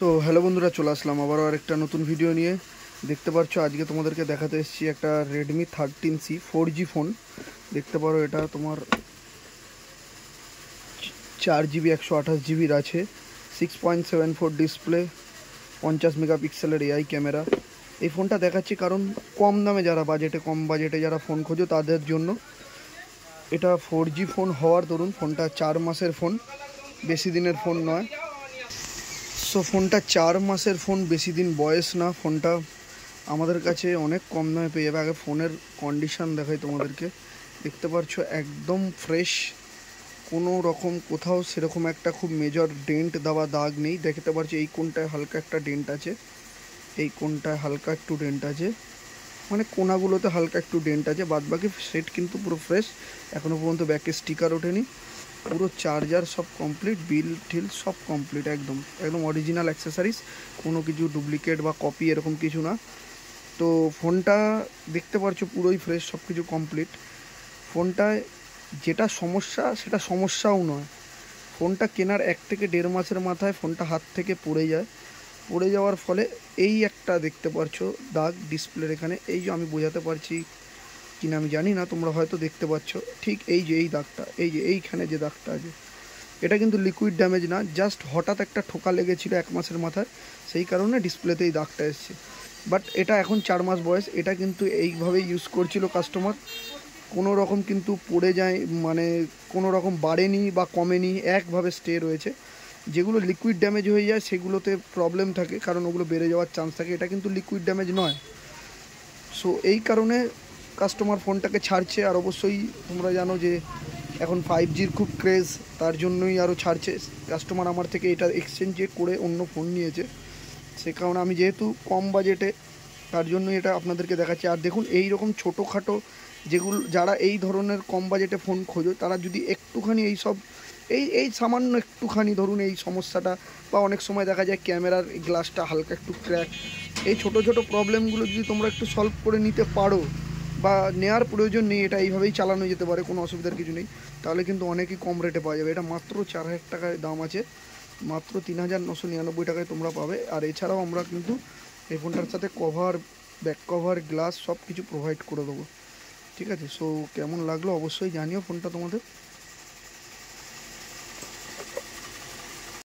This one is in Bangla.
তো হ্যালো বন্ধুরা, চলে আসলাম আবারও আরেকটা নতুন ভিডিও নিয়ে। দেখতে পাচ্ছ আজকে তোমাদেরকে দেখাতে এসেছি একটা রেডমি 13C 4G ফোন। দেখতে পারো এটা তোমার 4GB 128GBর আছে, 6.74 ডিসপ্লে, 50 মেগাপিক্সেলের এআই ক্যামেরা। এই ফোনটা দেখাচ্ছি কারণ কম দামে যারা কম বাজেটে যারা ফোন খোঁজো তাদের জন্য। এটা 4G ফোন হওয়ার দরুন ফোনটা 4 মাসের ফোন, বেশি দিনের ফোন নয়। সো ফোনটা 4 মাসের ফোন, বেশি দিন বয়স না। ফোনটা আমাদের কাছে অনেক কম দামে পেয়ে যাবে। আগে ফোনের কন্ডিশান দেখাই তোমাদেরকে। দেখতে পাচ্ছ একদম ফ্রেশ, কোনো রকম কোথাও সেরকম একটা খুব মেজর ডেন্ট দেওয়া দাগ নেই। দেখতে পাচ্ছি এই কোণটায় হালকা একটা ডেন্ট আছে, এই কোণটায় হালকা একটু ডেন্ট আছে, মানে কোনাগুলোতে হালকা একটু ডেন্ট আছে, বাদ বাকি সেট কিন্তু পুরো ফ্রেশ। এখনও পর্যন্ত ব্যাকে স্টিকার ওঠেনি। পুরো চার্জার সব কমপ্লিট, বিল ঠিল সব কমপ্লিট, একদম একদম অরিজিনাল অ্যাক্সেসারিজ, কোনো কিছু ডুপ্লিকেট বা কপি এরকম কিছু না। তো ফোনটা দেখতে পাচ্ছ পুরোই ফ্রেশ, সব কিছু কমপ্লিট। ফোনটায় যেটা সমস্যা সেটা সমস্যাও নয়। ফোনটা কেনার 1 থেকে 1.5 মাসের মাথায় ফোনটা হাত থেকে পড়ে যায়। পড়ে যাওয়ার ফলে এই একটা দেখতে পাচ্ছ দাগ ডিসপ্লের এখানে, এই যে আমি বোঝাতে পারছি কিনা আমি জানি না, তোমরা হয়তো দেখতে পাচ্ছ ঠিক এই যে এই দাগটা, এই যে এইখানে যে দাগটা আছে, এটা কিন্তু লিকুইড ড্যামেজ না, জাস্ট হঠাৎ একটা ঠোকা লেগেছিল 1 মাসের মাথায়, সেই কারণে ডিসপ্লেতে এই দাগটা এসছে। বাট এটা এখন 4 মাস বয়স, এটা কিন্তু এইভাবেই ইউজ করছিল কাস্টমার, কোনো রকম কিন্তু পড়ে যায়, মানে কোনো রকম বাড়েনি বা কমেনি, একভাবে স্টে রয়েছে। যেগুলো লিকুইড ড্যামেজ হয়ে যায় সেগুলোতে প্রবলেম থাকে, কারণ ওগুলো বেড়ে যাওয়ার চান্স থাকে। এটা কিন্তু লিকুইড ড্যামেজ নয়। সো এই কারণে কাস্টমার ফোনটাকে ছাড়ছে। আর অবশ্যই তোমরা জানো যে এখন 5Gর খুব ক্রেজ, তার জন্যই আরও ছাড়ছে। কাস্টমার আমার থেকে এটা এক্সচেঞ্জে করে অন্য ফোন নিয়েছে, সে কারণে আমি যেহেতু কম বাজেটে, তার জন্যই এটা আপনাদেরকে দেখাচ্ছি। আর দেখুন এই রকম ছোটোখাটো যেগুলো, যারা এই ধরনের কম বাজেটে ফোন খোঁজো, তারা যদি একটুখানি এই সব এই সামান্য একটুখানি ধরুন এই সমস্যাটা, বা অনেক সময় দেখা যায় ক্যামেরার গ্লাসটা হালকা একটু ক্র্যাক, এই ছোটো ছোটো প্রবলেমগুলো যদি তোমরা একটু সলভ করে নিতে পারো, বা নেওয়ার প্রয়োজন নেই, এটা এইভাবেই চালানো যেতে পারে, কোনো অসুবিধার কিছু নেই, তাহলে কিন্তু অনেকই কম রেটে পাওয়া যাবে। এটা মাত্র 4,000 টাকায় দাম আছে, মাত্র 3,999 টাকায় তোমরা পাবে। আর এছাড়াও আমরা কিন্তু এই ফোনটার সাথে কভার, ব্যাক কভার, গ্লাস সব কিছু প্রোভাইড করে দেবো। ঠিক আছে, সো কেমন লাগলো অবশ্যই জানিও ফোনটা তোমাদের।